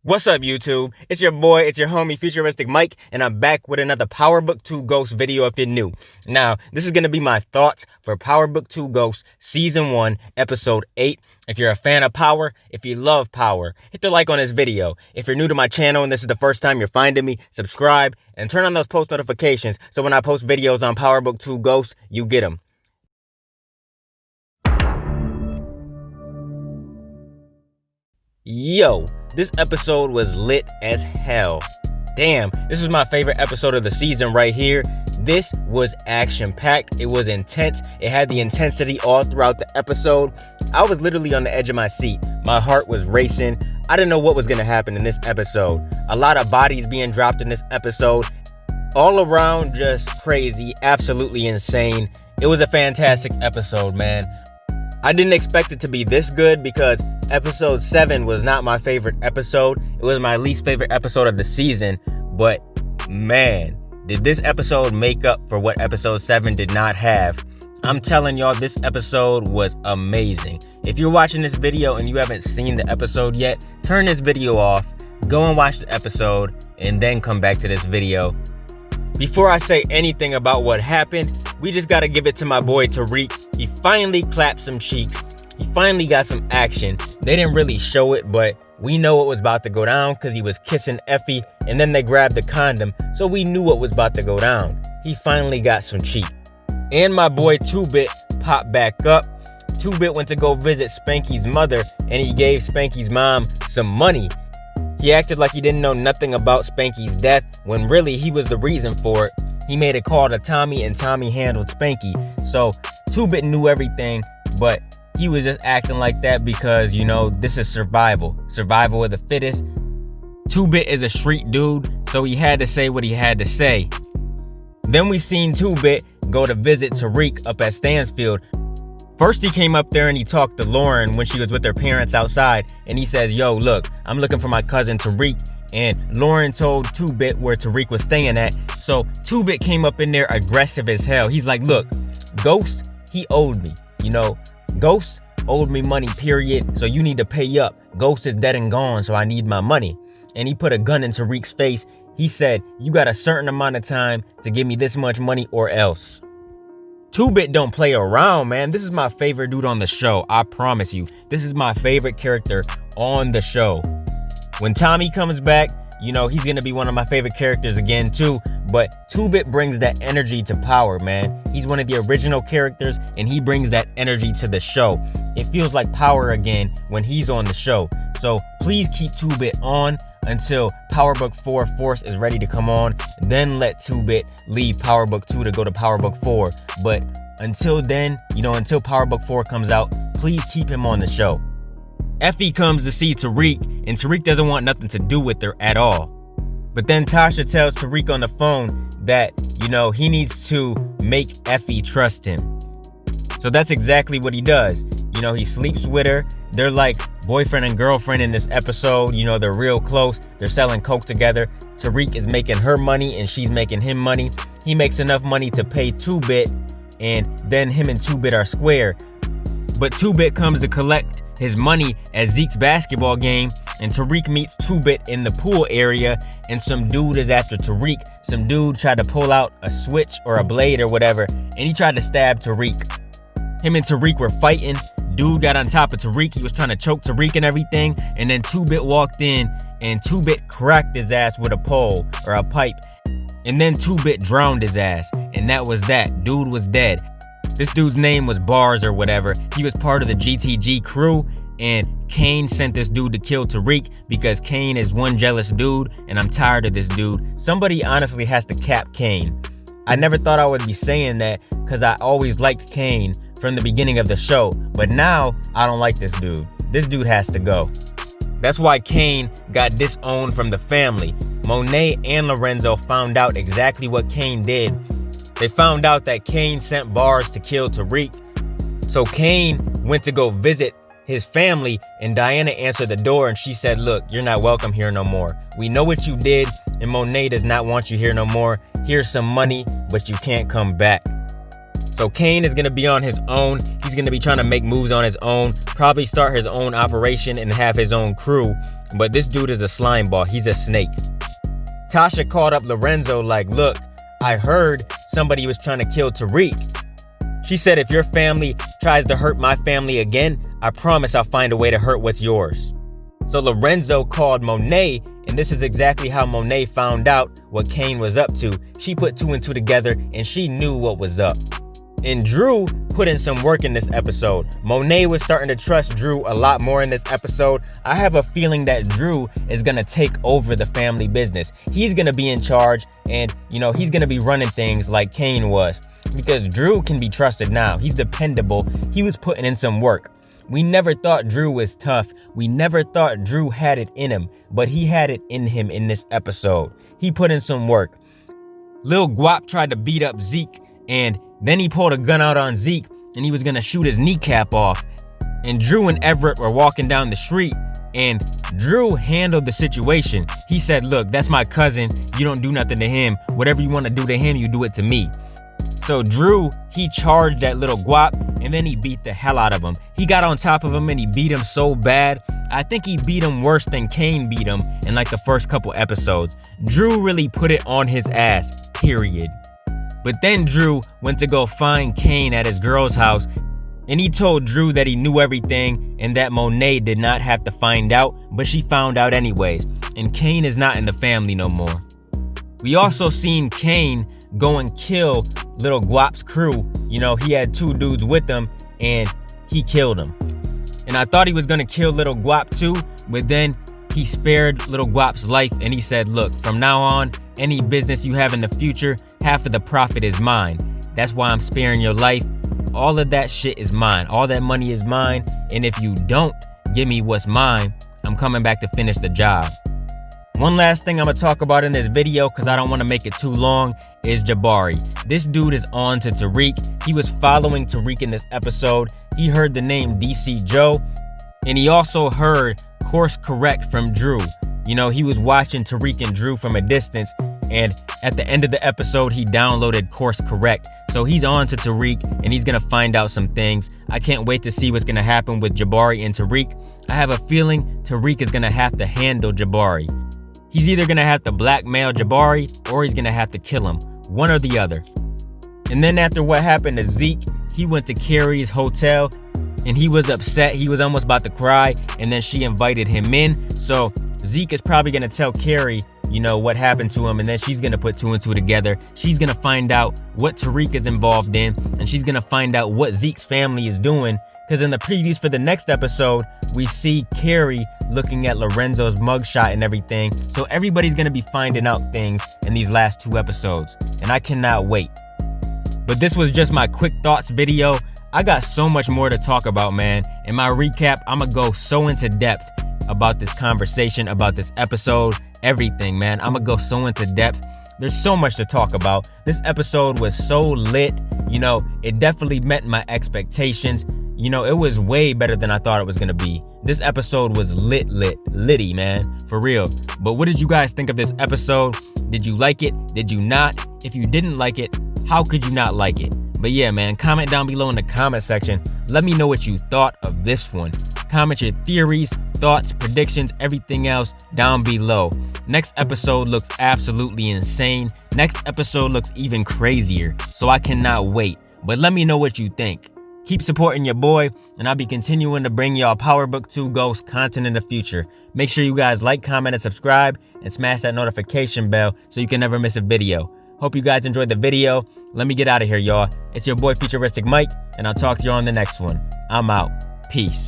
What's up, YouTube? It's your boy, it's your homie, FuturisticMike, and I'm back with another Power Book 2 Ghost video if you're new. Now, this is going to be my thoughts for Power Book 2 Ghost Season 1, Episode 8. If you're a fan of Power, if you love Power, hit the like on this video. If you're new to my channel and this is the first time you're finding me, subscribe and turn on those post notifications so when I post videos on Power Book 2 Ghost, you get them. Yo, this episode was lit as hell. Damn, this is my favorite episode of the season right here. This was action-packed. It was intense. It had the intensity all throughout the episode. I was literally on the edge of my seat. My heart was racing. I didn't know what was going to happen in this episode. A lot of bodies being dropped in this episode. All around just crazy, absolutely insane. It was a fantastic episode, man. I didn't expect it to be this good because episode 7 was not my favorite episode. It was my least favorite episode of the season. But man, did this episode make up for what episode 7 did not have. I'm telling y'all, this episode was amazing. If you're watching this video and you haven't seen the episode yet, turn this video off, go and watch the episode, and then come back to this video. Before I say anything about what happened, we just gotta give it to my boy Tariq. He finally clapped some cheeks. He finally got some action. They didn't really show it, but we know what was about to go down because he was kissing Effie and then they grabbed the condom, so we knew what was about to go down. He finally got some cheek. And my boy 2-Bit popped back up. 2-Bit went to go visit Spanky's mother and he gave Spanky's mom some money. He acted like he didn't know nothing about Spanky's death when really he was the reason for it. He made a call to Tommy and Tommy handled Spanky. So 2-Bit knew everything, but he was just acting like that because, you know, this is survival. Survival of the fittest. 2-Bit is a street dude, so he had to say what he had to say. Then we seen 2-Bit go to visit Tariq up at Stansfield. First he came up there and he talked to Lauren when she was with her parents outside, and he says, yo, look, I'm looking for my cousin Tariq. And Lauren told 2-Bit where Tariq was staying at. So 2-Bit came up in there aggressive as hell. He's like, look, Ghost, he owed me. You know, Ghost owed me money, period. So you need to pay up. Ghost is dead and gone, so I need my money. And he put a gun in Tariq's face. He said, you got a certain amount of time to give me this much money or else. 2-Bit don't play around, man. This is my favorite dude on the show. I promise you. This is my favorite character on the show. When Tommy comes back, you know, he's going to be one of my favorite characters again, too. But 2-Bit brings that energy to Power, man. He's one of the original characters, and he brings that energy to the show. It feels like Power again when he's on the show. So please keep 2-Bit on until Power Book 4 Force is ready to come on. Then let 2-Bit leave Power Book 2 to go to Power Book 4. But until then, you know, until Power Book 4 comes out, please keep him on the show. Effie comes to see Tariq, and Tariq doesn't want nothing to do with her at all. But then Tasha tells Tariq on the phone that, you know, he needs to make Effie trust him. So that's exactly what he does. You know, he sleeps with her. They're like boyfriend and girlfriend in this episode. You know, they're real close. They're selling coke together. Tariq is making her money and she's making him money. He makes enough money to pay 2-Bit, and then him and 2-Bit are square. But 2-Bit comes to collect his money at Zeke's basketball game, and Tariq meets 2-Bit in the pool area, and some dude is after Tariq. Some dude tried to pull out a switch or a blade or whatever, and he tried to stab Tariq. Him and Tariq were fighting. Dude got on top of Tariq. He was trying to choke Tariq and everything, and then 2-Bit walked in, and 2-Bit cracked his ass with a pole or a pipe, and then 2-Bit drowned his ass, and that was that. Dude was dead. This dude's name was Bars or whatever. He was part of the GTG crew, and Kane sent this dude to kill Tariq because Kane is one jealous dude, and I'm tired of this dude. Somebody honestly has to cap Kane. I never thought I would be saying that because I always liked Kane from the beginning of the show, but now I don't like this dude. This dude has to go. That's why Kane got disowned from the family. Monet and Lorenzo found out exactly what Kane did. They found out that Kane sent Bars to kill Tariq. So Kane went to go visit his family, and Diana answered the door and she said, look, you're not welcome here no more. We know what you did, and Monet does not want you here no more. Here's some money, but you can't come back. So Kane is going to be on his own. He's going to be trying to make moves on his own, probably start his own operation and have his own crew. but this dude is a slime ball. He's a snake. Tasha called up Lorenzo like, look, I heard somebody was trying to kill Tariq. She said, if your family tries to hurt my family again, I promise I'll find a way to hurt what's yours. So Lorenzo called Monet, and this is exactly how Monet found out what Kane was up to. She put 2 and 2 together, and she knew what was up. And Drew put in some work in this episode. Monet was starting to trust Drew a lot more in this episode. I have a feeling that Drew is going to take over the family business. He's going to be in charge, and, he's going to be running things like Kane was. Because Drew can be trusted now. He's dependable. He was putting in some work. We never thought Drew was tough. We never thought Drew had it in him, but he had it in him in this episode. He put in some work. Lil Guap tried to beat up Zeke, and then he pulled a gun out on Zeke, and he was gonna shoot his kneecap off. And Drew and Everett were walking down the street, and Drew handled the situation. He said, look, that's my cousin. You don't do nothing to him. Whatever you want to do to him, you do it to me. So Drew, he charged that little Guap, and then he beat the hell out of him. He got on top of him and he beat him so bad. I think he beat him worse than Kane beat him in like the first couple episodes. Drew really put it on his ass, period. But then Drew went to go find Kane at his girl's house, and he told Drew that he knew everything and that Monet did not have to find out, but she found out anyways. And Kane is not in the family no more. We also seen Kane go and kill Little Guap's crew. He had 2 dudes with him, and he killed them. And I thought he was gonna kill Little Guap too, but then he spared Little Guap's life, and he said, look, from now on, any business you have in the future, half of the profit is mine. That's why I'm sparing your life. All of that shit is mine. All that money is mine, and if you don't give me what's mine, I'm coming back to finish the job. One last thing I'm gonna talk about in this video, because I don't want to make it too long, is Jabari. This dude is on to Tariq. He was following Tariq in this episode. He heard the name DC Joe, and he also heard Course Correct from Drew. He was watching Tariq and Drew from a distance, and at the end of the episode, he downloaded Course Correct. So he's on to Tariq, and he's gonna find out some things. I can't wait to see what's gonna happen with Jabari and Tariq. I have a feeling Tariq is gonna have to handle Jabari. He's either gonna have to blackmail Jabari, or he's gonna have to kill him. One or the other. And then after what happened to Zeke, he went to Carrie's hotel, and he was upset. He was almost about to cry, and then she invited him in. So Zeke is probably gonna tell Carrie, what happened to him, and then she's gonna put 2 and 2 together. She's gonna find out what Tariq is involved in, and she's gonna find out what Zeke's family is doing. Because in the previews for the next episode, we see Carrie looking at Lorenzo's mugshot and everything. So everybody's gonna be finding out things in these last 2 episodes, and I cannot wait. But this was just my quick thoughts video. I got so much more to talk about, man. In my recap, I'm gonna go so into depth about this conversation, about this episode, everything, man. I'm gonna go so into depth. There's so much to talk about. This episode was so lit. It definitely met my expectations. It was way better than I thought it was gonna be. This episode was litty, man, for real. But what did you guys think of this episode? Did you like it? Did you not? If you didn't like it, how could you not like it? But yeah, man, comment down below in the comment section. Let me know what you thought of this one. Comment your theories, thoughts, predictions, everything else down below. Next episode looks absolutely insane. Next episode looks even crazier, so I cannot wait. But let me know what you think. Keep supporting your boy, and I'll be continuing to bring y'all PowerBook 2 Ghost content in the future. Make sure you guys like, comment, and subscribe, and smash that notification bell so you can never miss a video. Hope you guys enjoyed the video. Let me get out of here, y'all. It's your boy FuturisticMike, and I'll talk to y'all on the next one. I'm out. Peace.